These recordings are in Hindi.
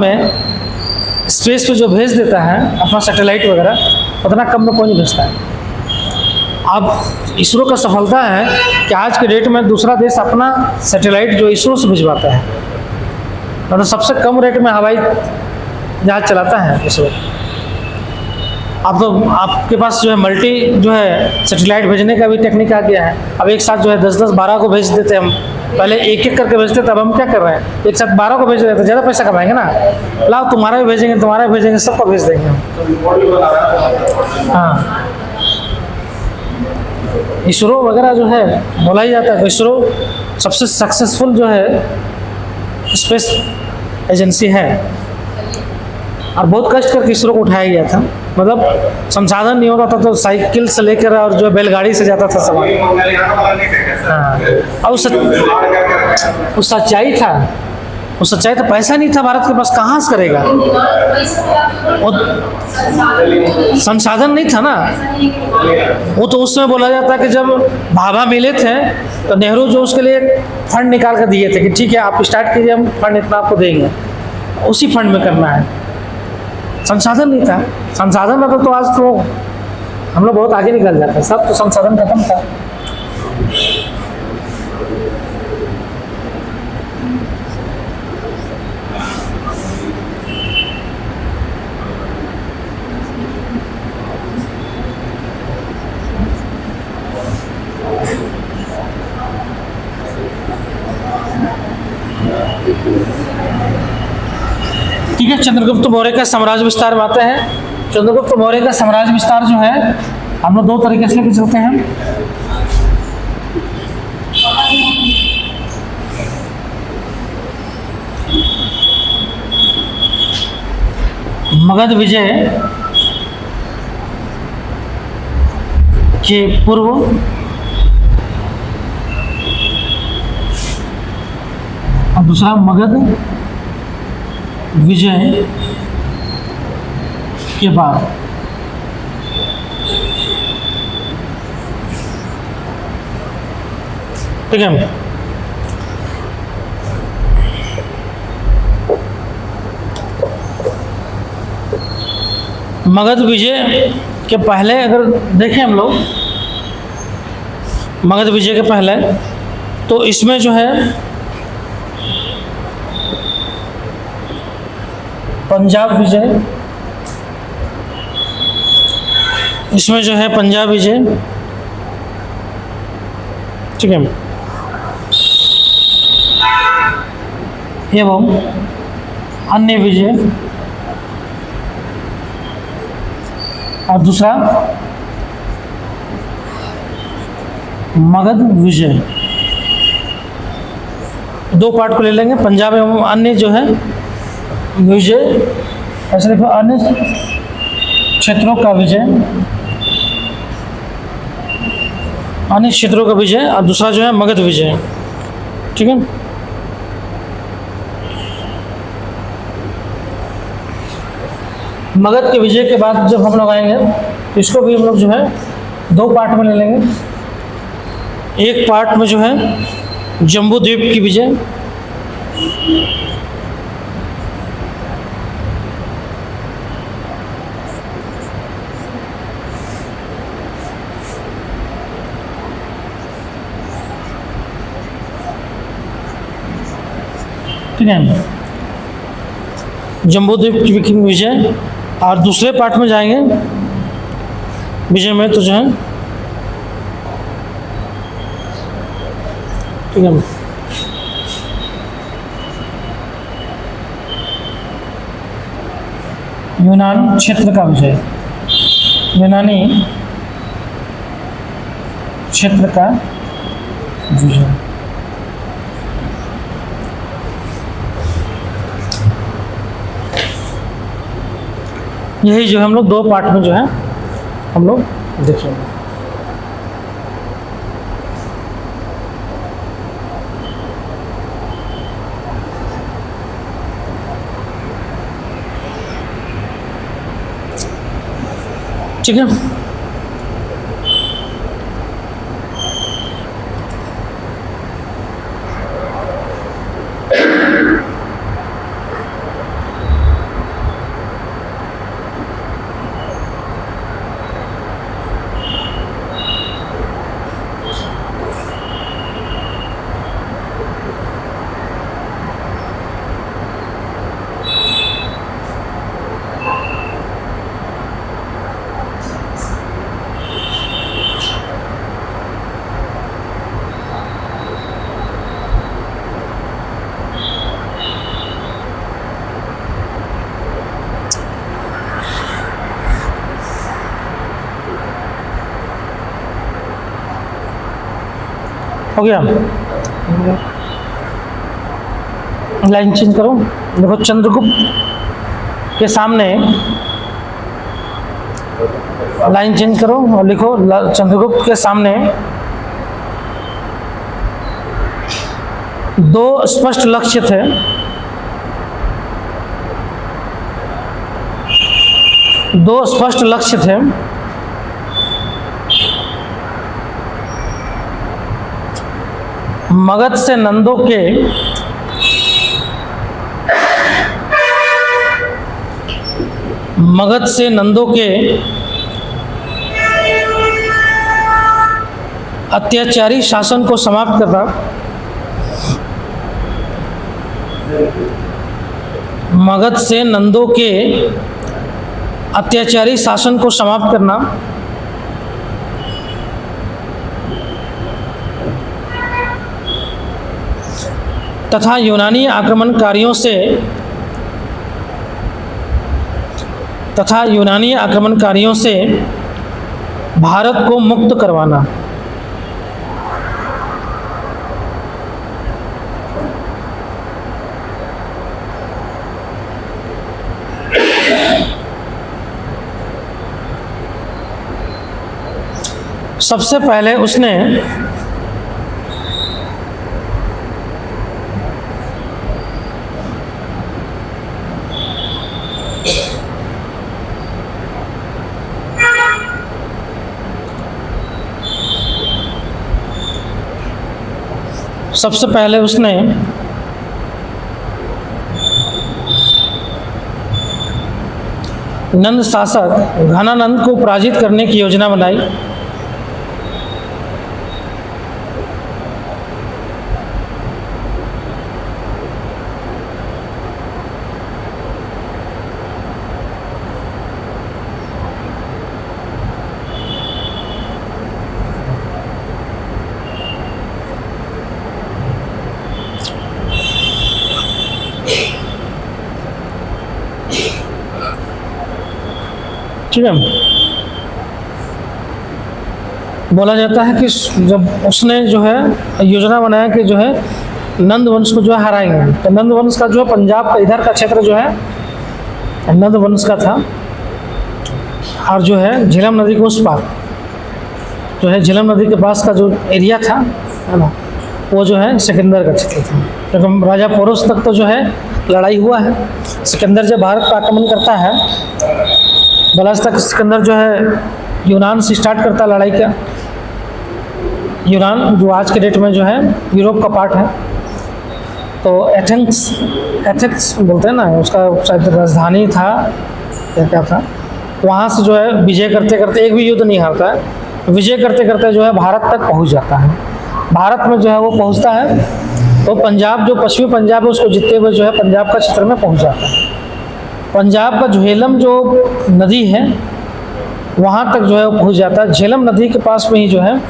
में स्पेस पे जो भेज देता है अपना सैटेलाइट वगैरह, उतना कम में कोई नहीं भेजता है। अब इसरो का सफलता है कि आज के डेट में दूसरा देश अपना सैटेलाइट जो इसरो से भिजवाता है, मतलब सबसे कम रेट में हवाई जहाज चलाता है इसरो। अब तो आपके पास जो है मल्टी जो है सैटेलाइट भेजने का भी टेक्निक आ गया है। अब एक साथ जो है 10-10, 12 को भेज देते हैं हम। पहले एक एक करके भेजते, तब हम क्या कर रहे हैं, एक साथ 12 को भेज देते, ज़्यादा पैसा कमाएंगे ना। लाओ तुम्हारा भी भेजेंगे, तुम्हारा भी भेजेंगे, सबको भेज देंगे हम। हाँ, इसरो वगैरह जो है बोला ही जाता है, इसरो सबसे सक्सेसफुल जो है स्पेस एजेंसी है। और बहुत कष्ट करके इसरो को उठाया गया था, मतलब संसाधन नहीं होता था तो साइकिल से लेकर और जो बैलगाड़ी से जाता था सामान। हाँ, और वो सच्चाई था, वो सच्चाई था। पैसा नहीं था भारत के पास, कहाँ से करेगा, संसाधन नहीं था ना। वो तो उस समय बोला जाता है कि जब भाभा मिले थे तो नेहरू जो उसके लिए फंड निकाल कर दिए थे कि ठीक है आप स्टार्ट कीजिए, हम फंड इतना आपको देंगे, उसी फंड में करना है। संसाधन नहीं था, संसाधन रहता तो आज तो हम लोग बहुत आगे निकल जाते। सब तो संसाधन खत्म था। ठीक है, चंद्रगुप्त मौर्य का साम्राज्य विस्तार में आते हैं। चंद्रगुप्त मौर्य का साम्राज्य विस्तार जो है हम लोग दो तरीके से लेकर चलते हैं। मगध विजय के पूर्व और दूसरा मगध विजय के बाद। ठीक है, मगध विजय के पहले अगर देखें हम लोग, मगध विजय के पहले तो इसमें जो है पंजाब विजय, इसमें जो है पंजाब विजय, ठीक है, एवं अन्य विजय, और दूसरा मगध विजय। दो पार्ट को ले लेंगे, पंजाब एवं अन्य जो है विजय, ऐसे देखो अन्य क्षेत्रों का विजय, अन्य क्षेत्रों का विजय, और दूसरा जो है मगध विजय। ठीक है, मगध के विजय के बाद जब हम लोग आएंगे तो इसको भी हम लोग जो है दो पार्ट में ले लेंगे। एक पार्ट में जो है जम्बू द्वीप की विजय, ठीक है, जम्बू द्वीप की विजय। और दूसरे पार्ट में जाएंगे विजय में तो जो है, ठीक है, यूनान क्षेत्र का विजय, यूनानी क्षेत्र का विजय। यही जो हम लोग दो पार्ट में जो है हम लोग देखेंगे। ठीक है, हो गया, लाइन चेंज करो। देखो चंद्रगुप्त के सामने लाइन चेंज करो और लिखो चंद्रगुप्त के सामने दो स्पष्ट लक्ष्य थे। दो स्पष्ट लक्ष्य थे। मगध से नंदों के अत्याचारी शासन को समाप्त करना, मगध से नंदों के अत्याचारी शासन को समाप्त करना तथा यूनानी आक्रमणकारियों से भारत को मुक्त करवाना। सबसे पहले उसने नंद शासक घनानंद को पराजित करने की योजना बनाई। ठीक है, बोला जाता है कि जब उसने जो है योजना बनाया कि जो है नंद वंश को जो है हराएंगे, तो नंद वंश का जो है पंजाब का इधर का क्षेत्र जो है नंद वंश का था, और जो है झेलम नदी के उस पार जो है झेलम नदी के पास का जो एरिया था, है ना, वो जो है सिकंदर का क्षेत्र था। क्योंकि राजा पोरस तक तो जो है लड़ाई हुआ है। सिकंदर जब भारत पर आक्रमण करता है, बलास तक सिकंदर जो है यूनान से स्टार्ट करता है लड़ाई का। यूनान जो आज के डेट में जो है यूरोप का पार्ट है, तो एथेंस बोलते हैं ना, उसका शायद राजधानी था या क्या था, वहाँ से जो है विजय करते करते, एक भी युद्ध नहीं हारता है, विजय करते करते जो है भारत तक पहुँच जाता है। भारत में जो है वो पहुँचता है तो पंजाब, जो पश्चिमी पंजाब है, उसको जीतते हुए जो है पंजाब का क्षेत्र में पहुँच जाता है। पंजाब का झेलम जो नदी है वहाँ तक जो है वो पहुँच जाता है। झेलम नदी के पास में ही जो है,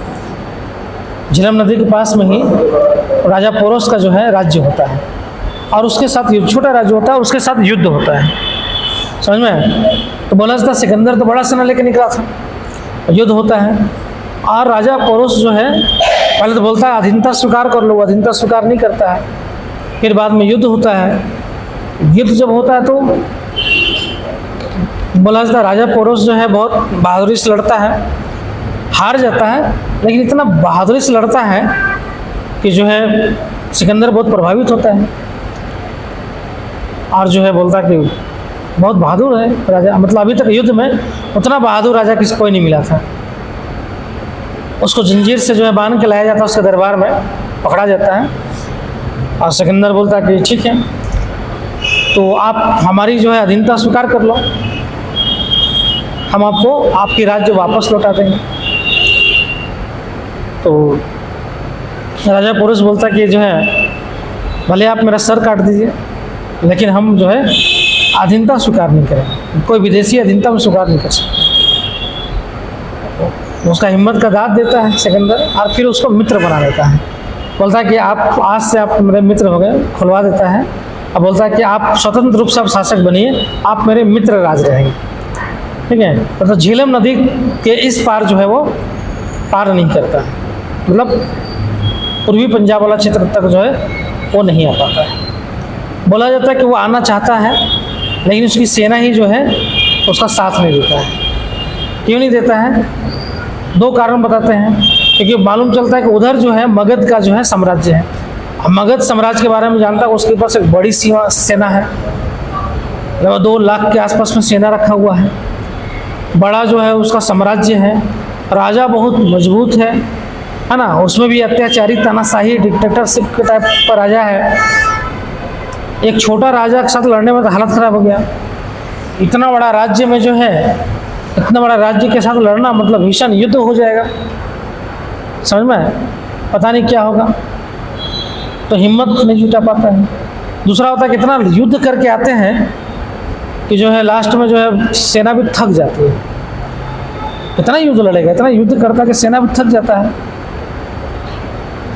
झेलम नदी के पास में ही राजा पोरस का जो है राज्य होता है, और उसके साथ छोटा राज्य होता है, और उसके साथ युद्ध होता है। समझ में? तो बोला था सिकंदर तो बड़ा सेना लेकर निकला था, युद्ध होता है, और राजा पोरस जो है पहले तो बोलता है अधीनता स्वीकार कर लो, अधीनता स्वीकार नहीं करता है। फिर बाद में युद्ध होता है। युद्ध जब होता है तो बोला जाता है राजा पोरस जो है बहुत बहादुरी से लड़ता है, हार जाता है, लेकिन इतना बहादुरी से लड़ता है कि जो है सिकंदर बहुत प्रभावित होता है, और जो है बोलता कि बहुत बहादुर है राजा, मतलब अभी तक युद्ध में उतना बहादुर राजा किसी कोई नहीं मिला था। उसको जंजीर से जो है बांध के लाया जाता है, उसके दरबार में पकड़ा जाता है, और सिकंदर बोलता है कि ठीक है, तो आप हमारी जो है अधीनता स्वीकार कर लो, हम आपको आपकी राज्य वापस लौटा देंगे। तो राजा पोरस बोलता कि जो है भले आप मेरा सर काट दीजिए, लेकिन हम जो है अधीनता स्वीकार नहीं करेंगे, कोई विदेशी अधीनता में स्वीकार नहीं कर सकते। उसका हिम्मत का दाद देता है सिकंदर, और फिर उसको मित्र बना देता है। बोलता है कि आप आज से आप मेरे मित्र हो गए, खुलवा देता है। अब बोलता है कि आप स्वतंत्र रूप से आप शासक बनिए, आप मेरे मित्र राज रहेंगे। ठीक है, तो झेलम नदी के इस पार जो है वो पार नहीं करता है, मतलब पूर्वी पंजाब वाला क्षेत्र तक जो है वो नहीं आ पाता है। बोला जाता है कि वो आना चाहता है, लेकिन उसकी सेना ही जो है उसका साथ नहीं देता है। क्यों नहीं देता है? दो कारण बताते हैं। क्योंकि मालूम चलता है कि उधर जो है मगध का जो है साम्राज्य है। अब मगध साम्राज्य के बारे में जानता है, उसके पास एक बड़ी सेना है, लगभग 2 लाख के आसपास में सेना रखा हुआ है। बड़ा जो है उसका साम्राज्य है, राजा बहुत मजबूत है ना। उसमें भी अत्याचारी तानाशाही डिक्टेटरशिप के टाइप का राजा है। एक छोटा राजा के साथ लड़ने में तो हालत ख़राब हो गया। इतना बड़ा राज्य में जो है, इतना बड़ा राज्य के साथ लड़ना मतलब भीषण युद्ध हो जाएगा, समझ में पता नहीं क्या होगा, तो हिम्मत नहीं जुटा पाता है। दूसरा होता है कितना युद्ध करके आते हैं कि जो है लास्ट में जो है सेना भी थक जाती है। इतना युद्ध लड़ेगा, इतना युद्ध करता है कि सेना भी थक जाता है,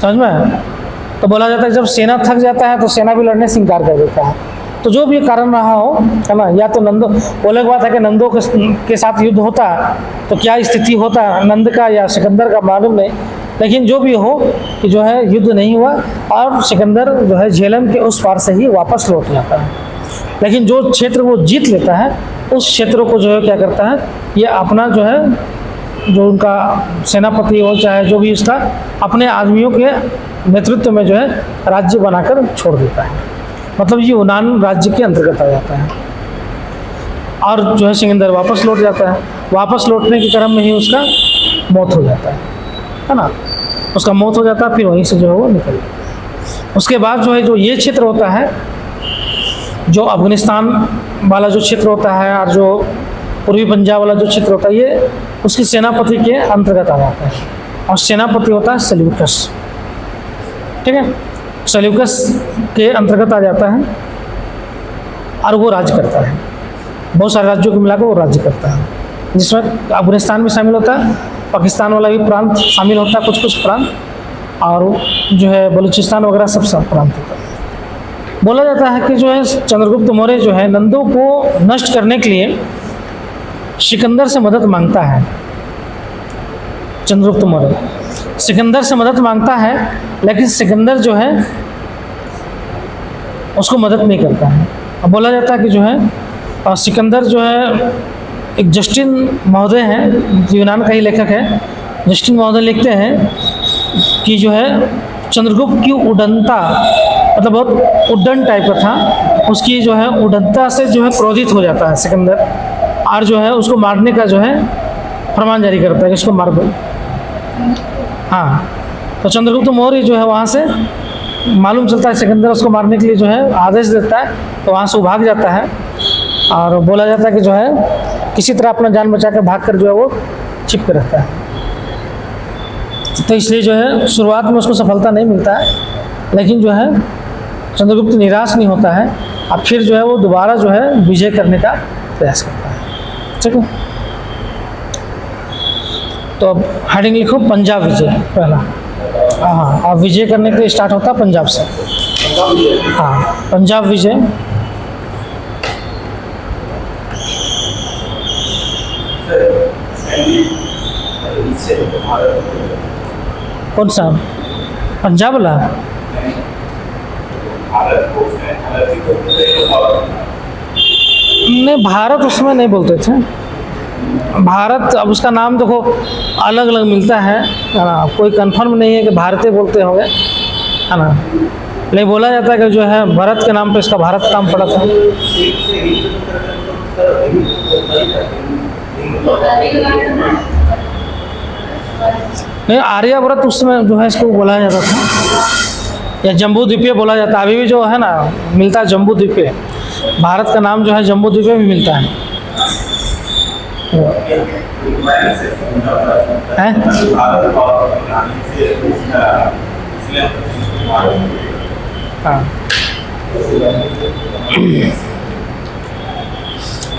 समझ में। तो बोला जाता है जब सेना थक जाता है तो सेना भी लड़ने से इंकार कर देता है। तो जो भी कारण रहा हो, है ना, या तो नंदो, वो अलग बात है कि नंदो के साथ युद्ध होता तो क्या स्थिति होता नंद का या सिकंदर का मालूम नहीं, लेकिन जो भी हो कि जो है युद्ध नहीं हुआ और सिकंदर जो है झेलम के उस पार से ही वापस लौट जाता है। लेकिन जो क्षेत्र वो जीत लेता है उस क्षेत्र को जो है क्या करता है, ये अपना जो है, जो उनका सेनापति हो चाहे जो भी उसका, अपने आदमियों के नेतृत्व में जो है राज्य बनाकर छोड़ देता है। मतलब ये यूनान राज्य के अंतर्गत आ जाता है। और जो है सिकंदर वापस लौट जाता है। वापस लौटने के क्रम में ही उसका मौत हो जाता है ना। उसका मौत हो जाता है, फिर वहीं से जो है वो निकल जाता है। उसके बाद जो है जो ये क्षेत्र होता है, जो अफगानिस्तान वाला जो क्षेत्र होता है और जो पूर्वी पंजाब वाला जो क्षेत्र होता है, ये उसकी सेनापति के अंतर्गत आ जाता है। और सेनापति होता है सेल्यूकस, ठीक है, सेल्यूकस के अंतर्गत आ जाता है और वो राज्य करता है। बहुत सारे राज्यों को मिलाकर वो राज्य करता है, जिसमें अफगानिस्तान भी शामिल होता है, पाकिस्तान वाला भी प्रांत शामिल होता है, कुछ प्रांत, और जो है बलूचिस्तान वगैरह सब प्रांत होता है। बोला जाता है कि जो है चंद्रगुप्त मौर्य जो है नंदों को नष्ट करने के लिए सिकंदर से मदद मांगता है। चंद्रगुप्त मौर्य सिकंदर से मदद मांगता है, लेकिन सिकंदर जो है उसको मदद नहीं करता है। अब बोला जाता है कि जो है सिकंदर जो है, एक जस्टिन महोदय हैं, यूनान का ही लेखक है, जस्टिन महोदय लिखते हैं कि जो है चंद्रगुप्त की उड़नता, मतलब बहुत उड्डन टाइप का था, उसकी जो है उड्डनता से जो है क्रोधित हो जाता है सिकंदर, और जो है उसको मारने का जो है फरमान जारी करता है कि इसको मार दो। हाँ, तो चंद्रगुप्त मौर्य जो है वहाँ से मालूम चलता है सिकंदर उसको मारने के लिए जो है आदेश देता है, तो वहाँ से वो भाग जाता है। और बोला जाता है कि जो है किसी तरह अपना जान बचा कर भाग कर जो है वो छिप कर रहता है। तो इसलिए जो है शुरुआत में उसको सफलता नहीं मिलता है, लेकिन जो है चंद्रगुप्त निराश नहीं होता है, अब फिर जो है वो दोबारा जो है विजय करने का प्रयास करता है। ठीक है, तो अब हेडिंग लिखो पंजाब विजय पहला। हाँ, अब विजय करने के लिए स्टार्ट होता है पंजाब से। हाँ, पंजाब विजय। कौन सा? पंजाब वाला? नहीं, भारत उसमें नहीं बोलते थे। भारत, अब उसका नाम देखो अलग अलग मिलता है ना, कोई कंफर्म नहीं है कि भारतीय बोलते होंगे, है ना। लेकिन बोला जाता है कि जो है भरत के नाम पे इसका भारत नाम पड़ा था। नहीं, आर्यव्रत उसमें जो है इसको बोला जाता था, या जम्बू द्वीपीय बोला जाता है। अभी भी जो है ना मिलता है जम्बू द्वीपीय, भारत का नाम जो है जम्बू द्वीपीय भी मिलता है। हाँ,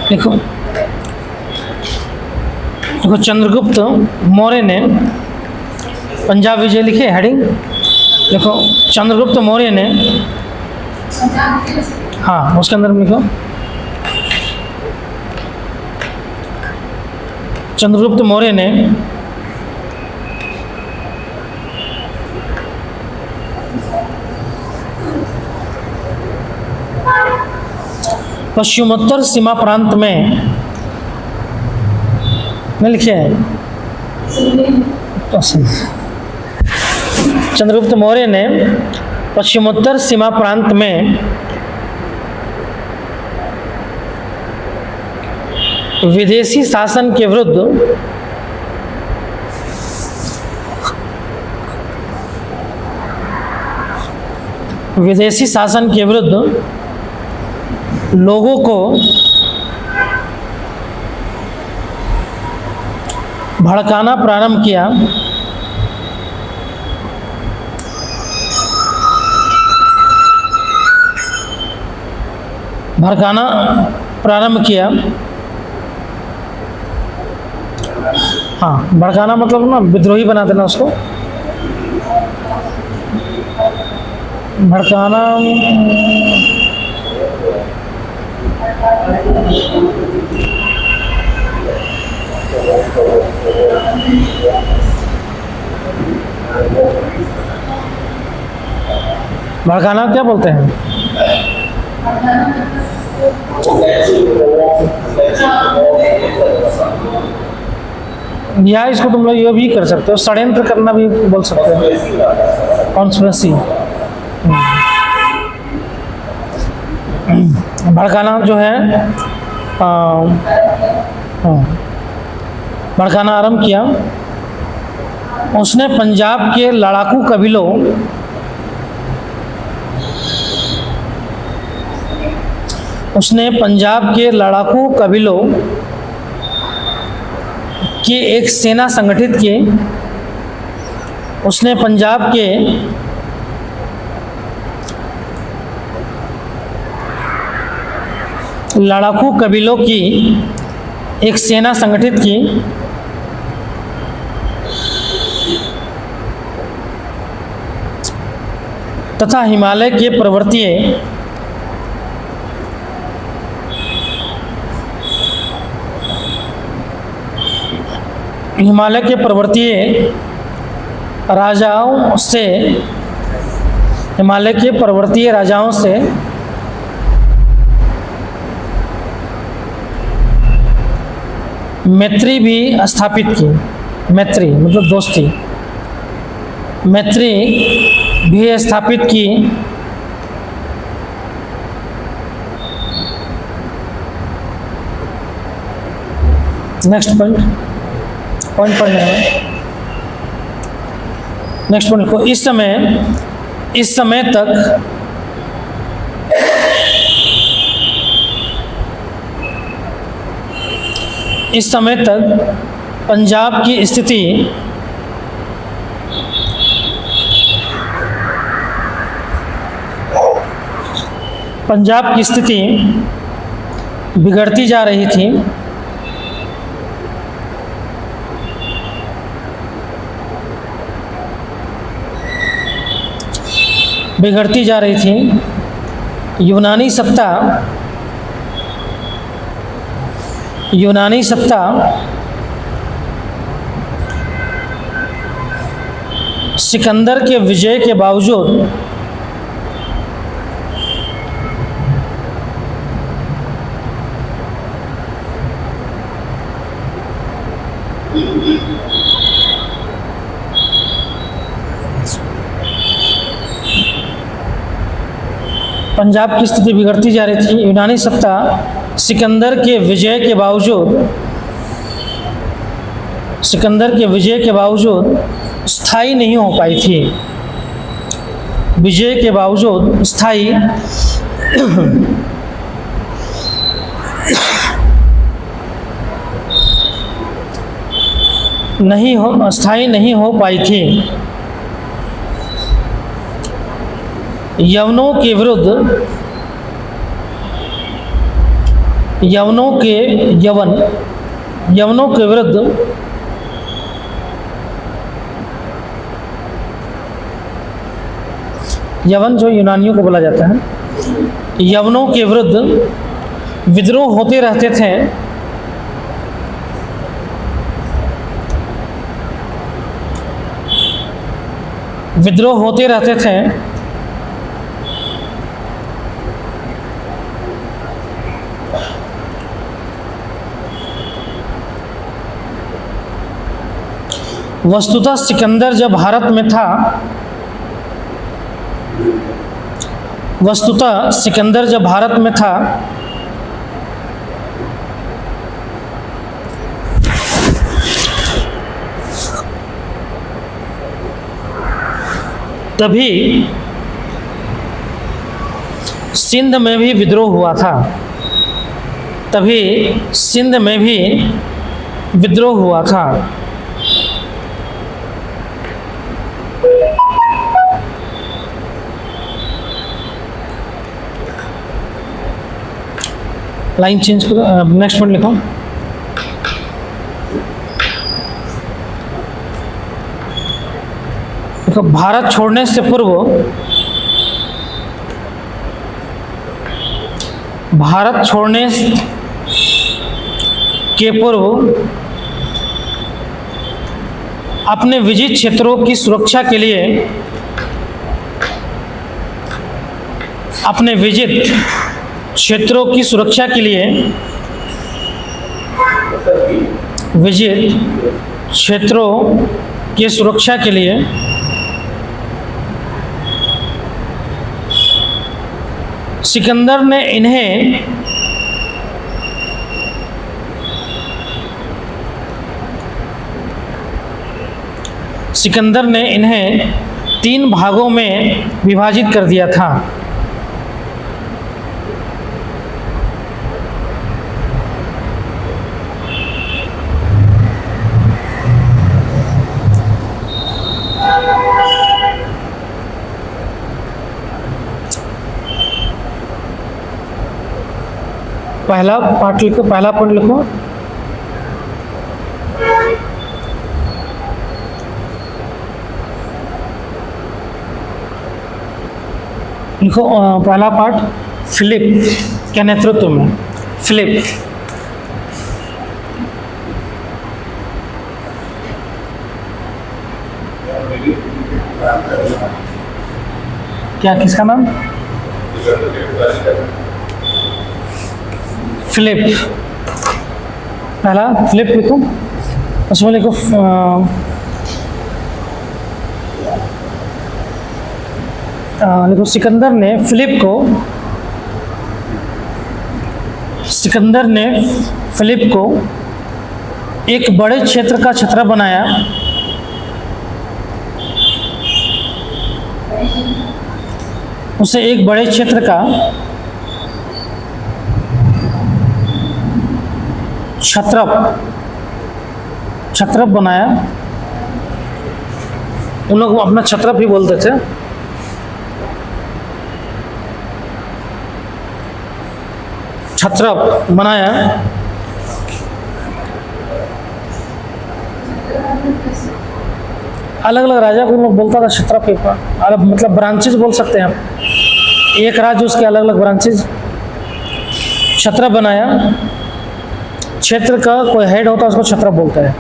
देखो चंद्रगुप्त मौर्य ने पंजाब विजय लिखे हेडिंग। देखो चंद्रगुप्त मौर्य ने, हाँ उसके अंदर में लिखो चंद्रगुप्त मौर्य ने पश्चिमोत्तर सीमा प्रांत में लिखे हैं चंद्रगुप्त मौर्य ने पश्चिमोत्तर सीमा प्रांत में विदेशी शासन के विरुद्ध लोगों को भड़काना प्रारंभ किया। हाँ, भड़काना मतलब ना विद्रोही बना देना उसको। भड़काना क्या बोलते हैं? या इसको तुम लोग ये भी कर सकते हो, षड्यंत्र करना भी बोल सकते हो, कॉन्स्पिरेसी। भड़काना जो है भड़काना आरंभ किया। उसने पंजाब के लड़ाकू कबीलों की एक सेना संगठित की। उसने पंजाब के लड़ाकू कबीलों की एक सेना संगठित की तथा हिमालय के पर्वतीय राजाओं से मैत्री भी स्थापित की। मैत्री मतलब दोस्ती। मैत्री भी स्थापित की। नेक्स्ट पॉइंट पढ़ने में। नेक्स्ट पॉइंट को इस समय तक पंजाब की स्थिति बिगड़ती जा रही थी। यूनानी सत्ता सिकंदर के विजय के बावजूद पंजाब की स्थिति बिगड़ती जा रही थी। यूनानी सत्ता सिकंदर के विजय के बावजूद स्थायी नहीं हो पाई थी। विजय के बावजूद स्थायी नहीं हो पाई थी। यवनों के विरुद्ध यवन जो यूनानियों को बोला जाता है, यवनों के विरुद्ध विद्रोह होते रहते थे। वस्तुतः सिकंदर जब भारत में था, वस्तुतः सिकंदर जब भारत में था तभी सिंध में भी विद्रोह हुआ था, तभी सिंध में भी विद्रोह हुआ था। लाइन चेंज करो, नेक्स्ट पॉइंट लिखो। देखो, भारत छोड़ने से पूर्व, भारत छोड़ने के पूर्व अपने विजित क्षेत्रों की सुरक्षा के लिए, अपने विजित क्षेत्रों की सुरक्षा के लिए, विजित क्षेत्रों की सुरक्षा के लिए सिकंदर ने इन्हें सिकंदर ने इन्हें 3 भागों में विभाजित कर दिया था। पहला पार्ट लिखो, पहला पॉइंट लिखो। लिखो पहला पार्ट, फिलिप के नेतृत्व में। फिलिप क्या, किसका नाम? फिलिप, पहला फिलिप लिखो, उसमें लिखो लिखो सिकंदर ने फिलिप को एक बड़े क्षेत्र का छतरा बनाया, उसे एक बड़े क्षेत्र का छत्रप बनाया। उन लोग अपना छत्रप ही बोलते थे। छत्रप बनाया, अलग अलग राजा को लोग बोलता था छत्रप, अलग मतलब ब्रांचेज बोल सकते हैं आप, एक राज्य उसके अलग अलग ब्रांचेज। छत्रप बनाया, क्षेत्र का कोई हेड होता है उसको छत्रप बोलता है,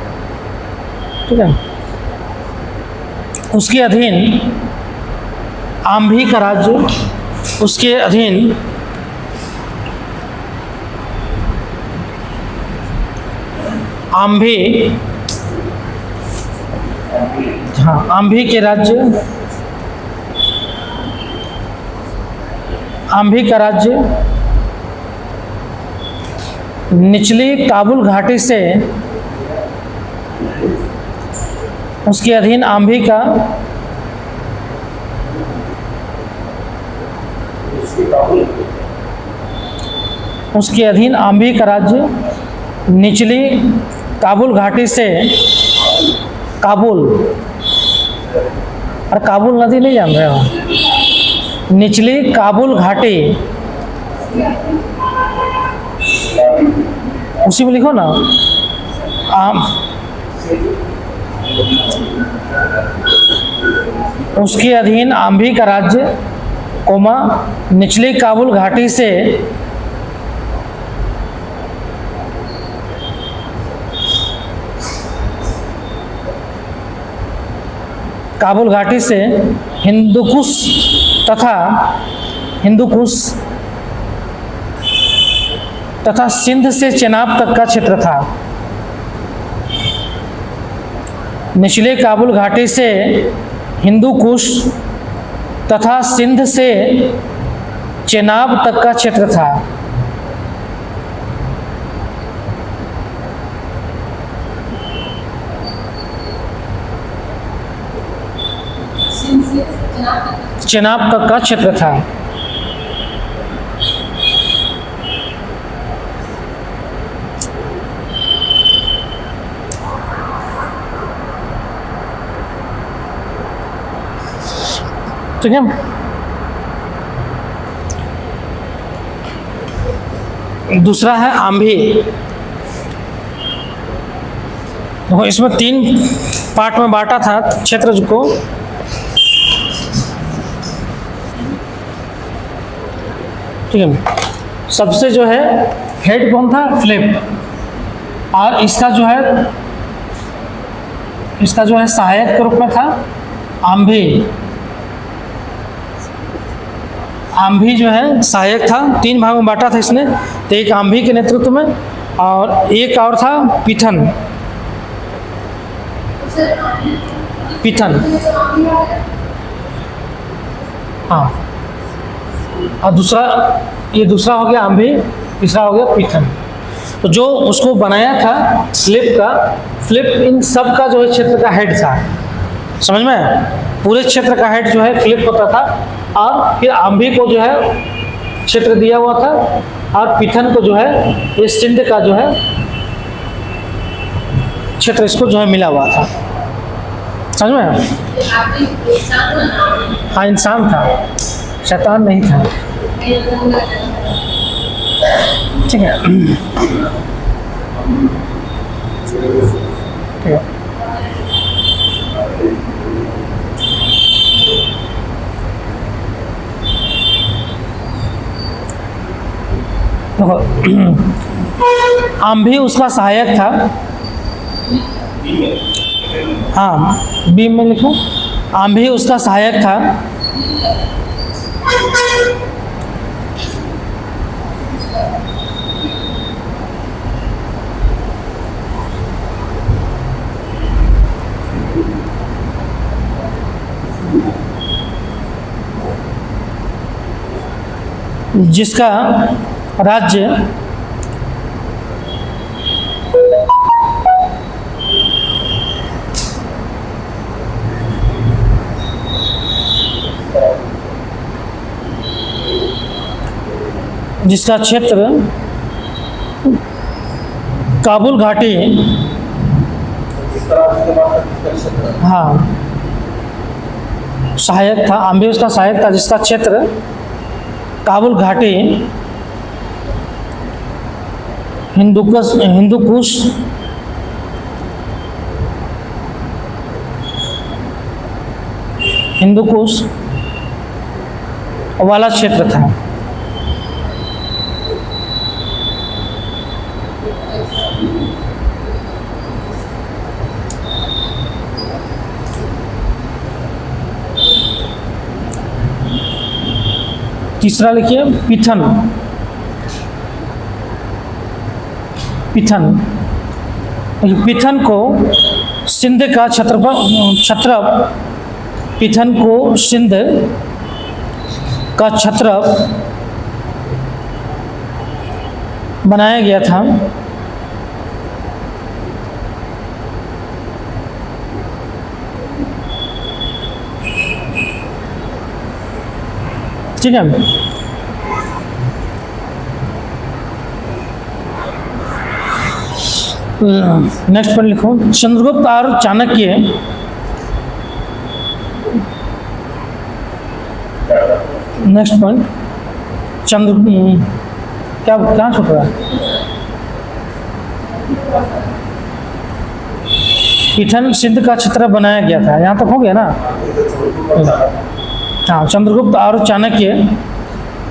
ठीक है। उसके अधीन आंभी का राज्य, उसके अधीन आंभी, हाँ, आंभी के राज्य, आंभी का राज्य निचली काबुल घाटी से, उसके अधीन आंभी का, उसके अधीन आंभी का राज्य निचली काबुल घाटी से, काबुल, और काबुल नदी नहीं जान रहे हो, निचली काबुल घाटी, उसी में लिखो ना, उसके अधीन आंभी का राज्य, कोमा निचली काबुल घाटी से काबुल घाटी से हिंदुकुश तथा सिंध से चेनाब तक का क्षेत्र था। निचले काबुल घाटी से हिंदू कुश तथा सिंध से चेनाब तक का क्षेत्र था। चेनाब तक का क्षेत्र था। ठीक है। दूसरा है आंभी। देखो इसमें 3 पार्ट में बांटा था क्षेत्र को। ठीक है। सबसे जो है हेड कौन था? फिलिप। और इसका जो है सहायक के रूप में था आंभी। आंभी जो है सहायक था। 3 भाग में बांटा था इसने। तो एक आंभी के नेतृत्व में और एक और था पीथन। हाँ। और दूसरा हो गया आंभी, तीसरा हो गया पीथन। तो जो उसको बनाया था फिलिप इन सब का जो है क्षेत्र का हेड था। समझ में आया? पूरे क्षेत्र का हेड जो है फिलिप होता था। और फिर आंभी को जो है क्षेत्र दिया हुआ था और पीथन को जो है ये सिंध का जो है क्षेत्र इसको जो है मिला हुआ था। समझ में आया? हाँ, इंसान था, शैतान नहीं था। ठीक है। ठीक है। आंभी उसका सहायक था। हाँ, बी में लिखो। आंभी उसका सहायक था। जिसका राज्य जिसका क्षेत्र काबुल घाटी, हाँ, सहायक था। आंभी उसका सहायक था जिसका क्षेत्र काबुल घाटी, हिंदू कुश वाला क्षेत्र था। तीसरा लिखिए पीथन। पीथन को सिंध का पीथन को सिंध का छत्रप बनाया गया था। ठीक है। नेक्स्ट पर लिखो चंद्रगुप्त और चाणक्य नेक्स्ट पॉइंट क्या छूट रहा है? पीथन सिंध का छत्र बनाया गया था। यहाँ तक हो गया ना? हाँ। चंद्रगुप्त और चाणक्य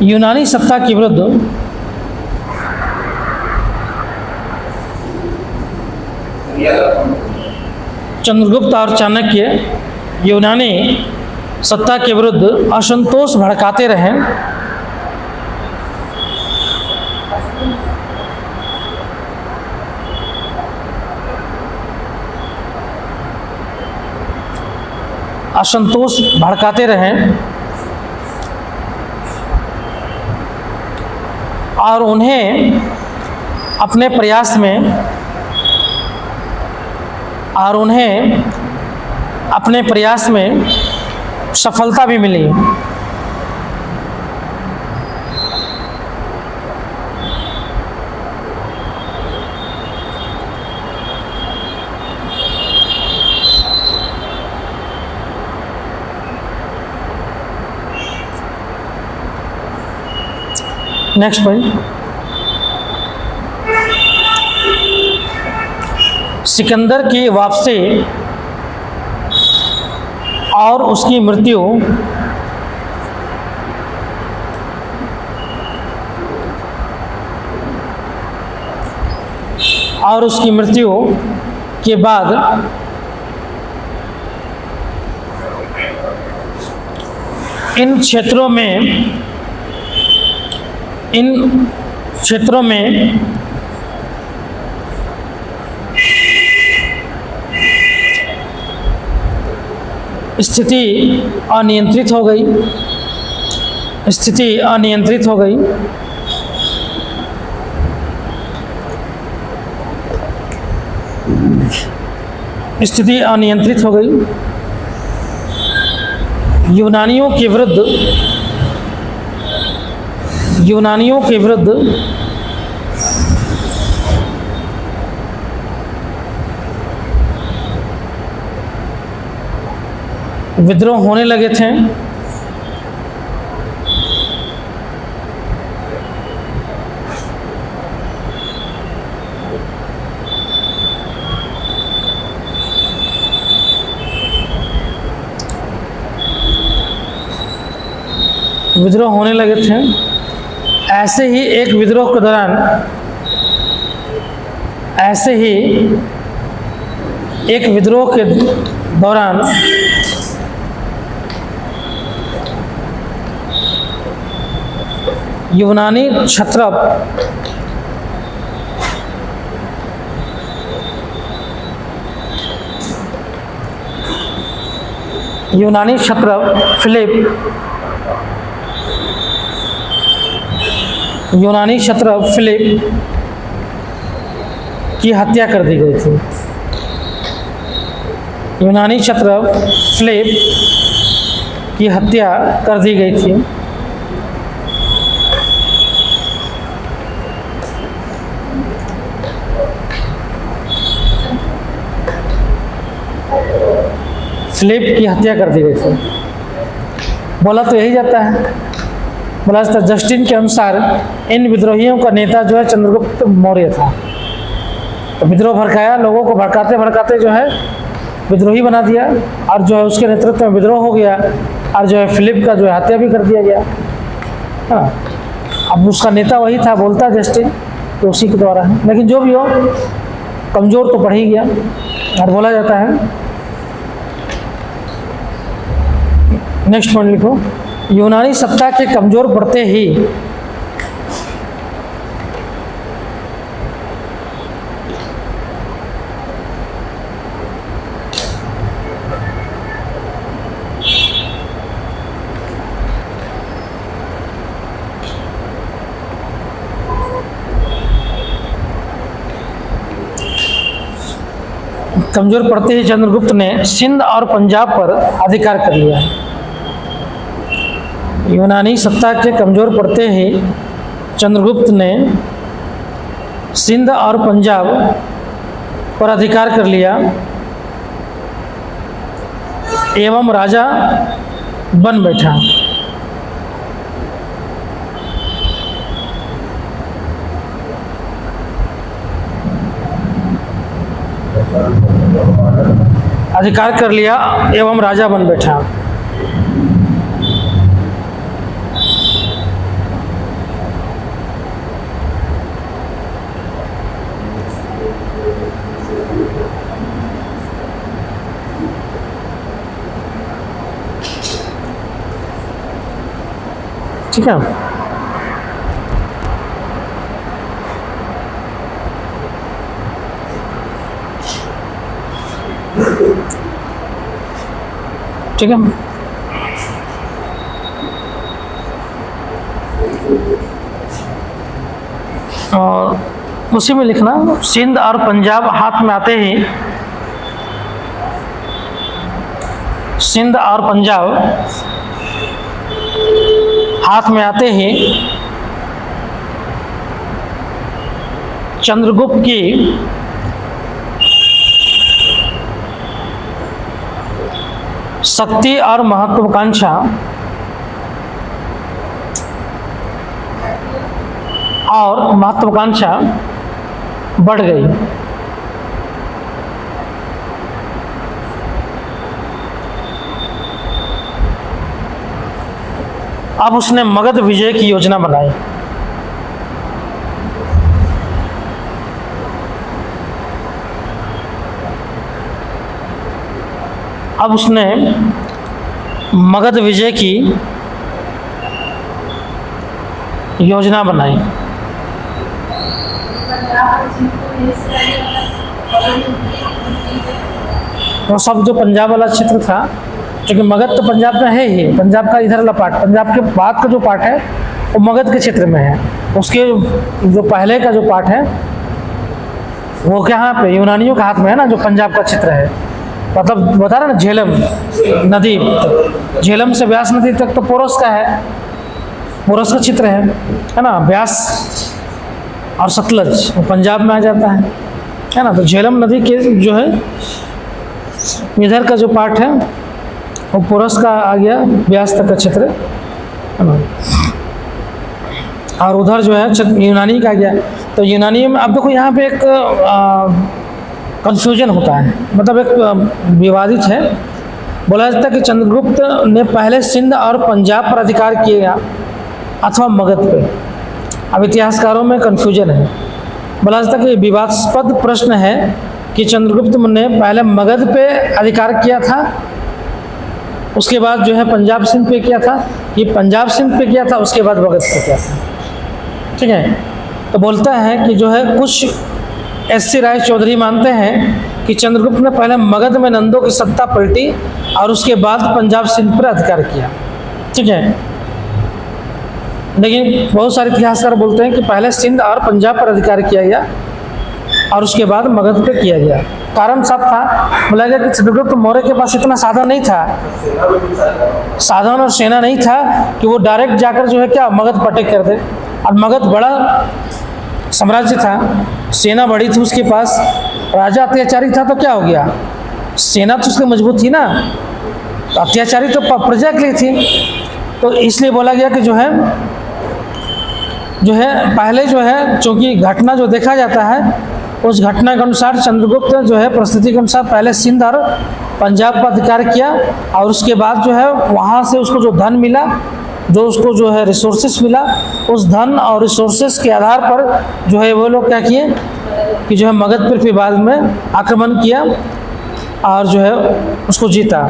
यूनानी सत्ता के विरुद्ध यूनानी सत्ता के विरुद्ध असंतोष भड़काते रहे। असंतोष भड़काते रहें और उन्हें अपने प्रयास में सफलता भी मिली। नेक्स्ट पॉइंट, सिकंदर की वापसी और उसकी मृत्यु के बाद इन क्षेत्रों में स्थिति अनियंत्रित हो गई। यूनानियों के विरुद्ध विद्रोह होने लगे थे। ऐसे ही एक विद्रोह के दौरान यूनानी क्षत्रप फिलिप की हत्या कर दी गई थी। बोला तो यही जाता है, बोला जाता जस्टिन के अनुसार इन विद्रोहियों का नेता जो है चंद्रगुप्त मौर्य था। तो विद्रोह भड़काया, लोगों को भड़काते जो है विद्रोही बना दिया और जो है उसके नेतृत्व में विद्रोह हो गया और जो है फिलिप का जो है हत्या भी कर दिया गया। हाँ, अब उसका नेता वही था, बोलता जस्टिन, तो उसी के द्वारा है। लेकिन जो भी हो, कमज़ोर तो पड़ ही गया। और बोला जाता है, नेक्स्ट पॉइंट लिखो, यूनानी सत्ता के कमज़ोर पड़ते ही चंद्रगुप्त ने सिंध और पंजाब पर अधिकार कर लिया। यूनानी सत्ता के कमज़ोर पड़ते ही चंद्रगुप्त ने सिंध और पंजाब पर अधिकार कर लिया एवं राजा बन बैठा। ठीक है। ठीक है। और उसी में लिखना सिंध और पंजाब हाथ में आते ही, सिंध और पंजाब हाथ में आते ही चंद्रगुप्त की शक्ति और महत्वाकांक्षा बढ़ गई। अब उसने मगध विजय की योजना बनाई। अब उसने मगध विजय की योजना बनाई। वो सब जो पंजाब वाला क्षेत्र था, क्योंकि मगध तो पंजाब में है ही, पंजाब का इधर वाला पार्ट, पंजाब के बाद का जो पार्ट है वो मगध के क्षेत्र में है। उसके जो पहले का जो पार्ट है वो कहाँ पे, यूनानियों के हाथ में है ना, जो पंजाब का क्षेत्र है। मतलब बता रहे ना, झेलम नदी, झेलम से व्यास नदी तक तो पोरस का है, पोरस का क्षेत्र है ना। व्यास और सतलज वो पंजाब में आ जाता है ना। तो झेलम नदी के जो है इधर का जो पार्ट है वो पोरस का आ गया, व्यास तक का क्षेत्र है ना। और उधर जो है यूनानी का आ गया। तो यूनानी में अब देखो यहाँ पे एक कंफ्यूजन होता है, मतलब एक विवादित है। बोला जाता है कि चंद्रगुप्त ने पहले सिंध और पंजाब पर अधिकार किया अथवा मगध पे। अब इतिहासकारों में कंफ्यूजन है। बोला जाता है कि विवादास्पद प्रश्न है कि चंद्रगुप्त ने पहले मगध पे अधिकार किया था, उसके बाद जो है पंजाब सिंध पे किया था, ये पंजाब सिंध पे किया था, उसके बाद मगध पे किया था। ठीक है। तो बोलता है कि जो है कुछ एस.सी. राय चौधरी मानते हैं कि चंद्रगुप्त ने पहले मगध में नंदों की सत्ता पलटी और उसके बाद पंजाब सिंध पर अधिकार किया। ठीक है। लेकिन बहुत सारे इतिहासकार बोलते हैं कि पहले सिंध और पंजाब पर अधिकार किया गया और उसके बाद मगध पे किया गया। कारण सब था, बोला गया कि चंद्रगुप्त मौर्य के पास इतना साधन नहीं था, साधन और सेना नहीं था कि वो डायरेक्ट जाकर जो है क्या मगध पटक कर दे। और मगध बड़ा साम्राज्य था, सेना बड़ी थी उसके पास, राजा अत्याचारी था, तो क्या हो गया, सेना तो उसकी मजबूत थी ना, तो अत्याचारी तो प्रजा के लिए थी। तो इसलिए बोला गया कि जो है पहले जो है, चूँकि घटना जो देखा जाता है उस घटना के अनुसार चंद्रगुप्त जो है परिस्थिति के अनुसार पहले सिंध और पंजाब पर अधिकार किया और उसके बाद जो है वहाँ से उसको जो धन मिला, जो उसको जो है रिसोर्सेस मिला, उस धन और रिसोर्सेस के आधार पर जो है वो लोग क्या किए कि जो है मगध पर फिर बाद में आक्रमण किया और जो है उसको जीता।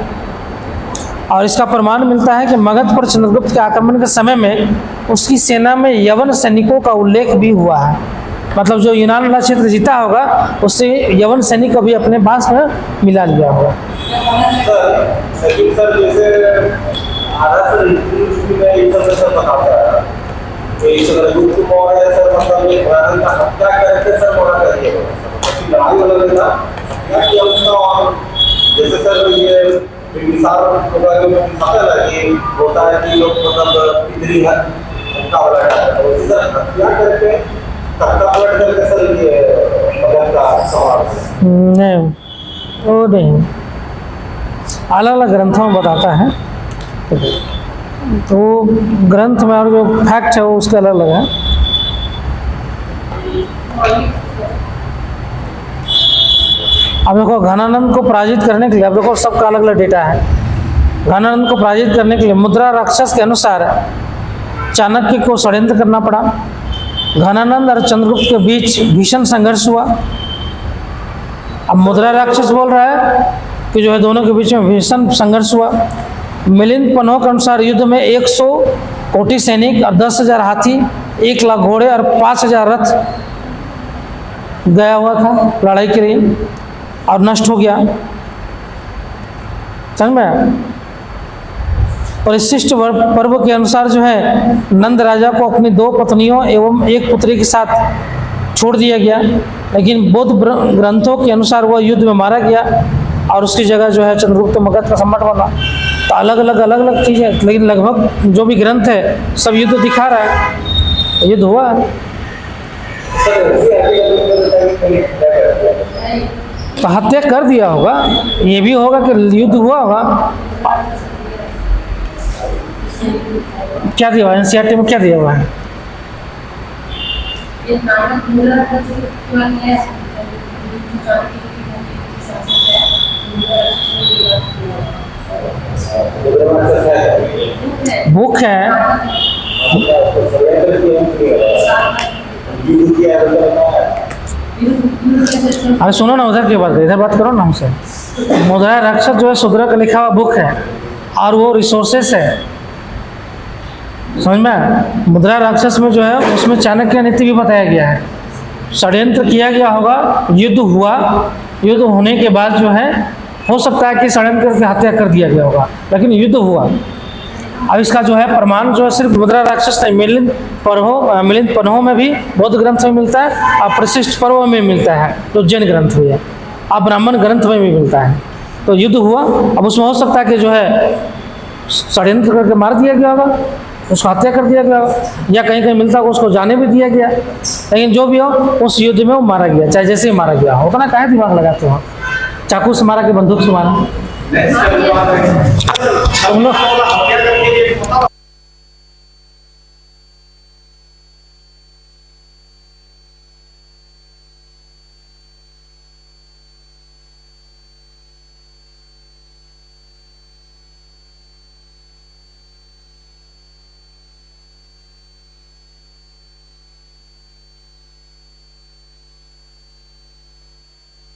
और इसका प्रमाण मिलता है कि मगध पर चंद्रगुप्त के आक्रमण के समय में उसकी सेना में यवन सैनिकों का उल्लेख भी हुआ है। मतलब जो यूनान वाला क्षेत्र जीता होगा उससे यवन सैनिक को भी अपने पास में मिला लिया होगा। सर जैसे चंद्रगुप्त मौर्य सर मतलब एक का हत्या करके सर मौर्य करिए लड़ाई हो गई था क्या किया उसका। और जैसे सर ये बिंबिसार होगा जो ये होता है कि लोग मतलब इधरी है उनका हो रहा है, तो इसी तरह हत्या करके तख्ता पलट करके सर ये मगध का सवाल नहीं, वो नहीं, अलग अलग ग्रंथों में बताता है। तो ग्रंथ में और जो फैक्ट है वो उसका अलग अलग है। अब देखो घनानंद को पराजित करने के लिए, अब देखो सबका अलग अलग डेटा है। घनानंद को पराजित करने के लिए मुद्रा राक्षस के अनुसार चाणक्य को षड्यंत्र करना पड़ा। घनानंद और चंद्रगुप्त के बीच भीषण संघर्ष हुआ। अब मुद्रा राक्षस बोल रहा है कि जो है दोनों के बीच में भीषण संघर्ष हुआ। मिलिंद पन्नों के अनुसार युद्ध में 100 कोटि सैनिक और 10,000 हाथी, 1 लाख घोड़े और 5,000 रथ गया हुआ था लड़ाई के लिए और नष्ट हो गया। समझ में? और इस शिष्ट पर्व के अनुसार जो है नंद राजा को अपनी 2 पत्नियों एवं 1 पुत्री के साथ छोड़ दिया गया, लेकिन बौद्ध ग्रंथों के अनुसार वह युद्ध में मारा गया और उसकी जगह जो है चंद्रगुप्त मगध का सम्राट बना। तो अलग अलग चीज़ें, लेकिन लगभग जो भी ग्रंथ है सब युद्ध दिखा रहा है, युद्ध हुआ है। तो हत्या कर दिया होगा, ये भी होगा कि युद्ध हुआ होगा। क्या दिया हुआ है एनसीईआरटी में, क्या दिया हुआ है? बुक है, अरे सुनो ना, उधर की बात, इधर बात करो ना हमसे। मुद्रा राक्षस जो है शूद्र का लिखा हुआ बुक है और वो रिसोर्सेस है, समझ में? मुद्रा राक्षस में जो है उसमें चाणक्य नीति भी बताया गया है। षड्यंत्र किया गया होगा, युद्ध हुआ, युद्ध होने के बाद जो है हो सकता है कि षड्यंत्र करके हत्या कर दिया गया होगा, लेकिन युद्ध हुआ। अब इसका जो है प्रमाण जो है सिर्फ मुद्रा राक्षस नहीं, मिलिंद पन्हों में भी बौद्ध ग्रंथ में मिलता है और प्रशिष्ट पर्व में मिलता है जो जैन ग्रंथ हुए, और ब्राह्मण ग्रंथ में भी मिलता है। तो युद्ध हुआ, अब उसमें हो सकता है कि जो है षड्यंत्र करके मार दिया गया होगा, उसको हत्या कर दिया गया होगा, या कहीं कहीं मिलता होगा उसको जाने भी दिया गया, लेकिन जो भी हो उस युद्ध में वो मारा गया, चाहे जैसे ही मारा गया हो। उतना काहे दिमाग लगाते हो? चाकू से मारा कि बंदूक से मारा? तुम लोग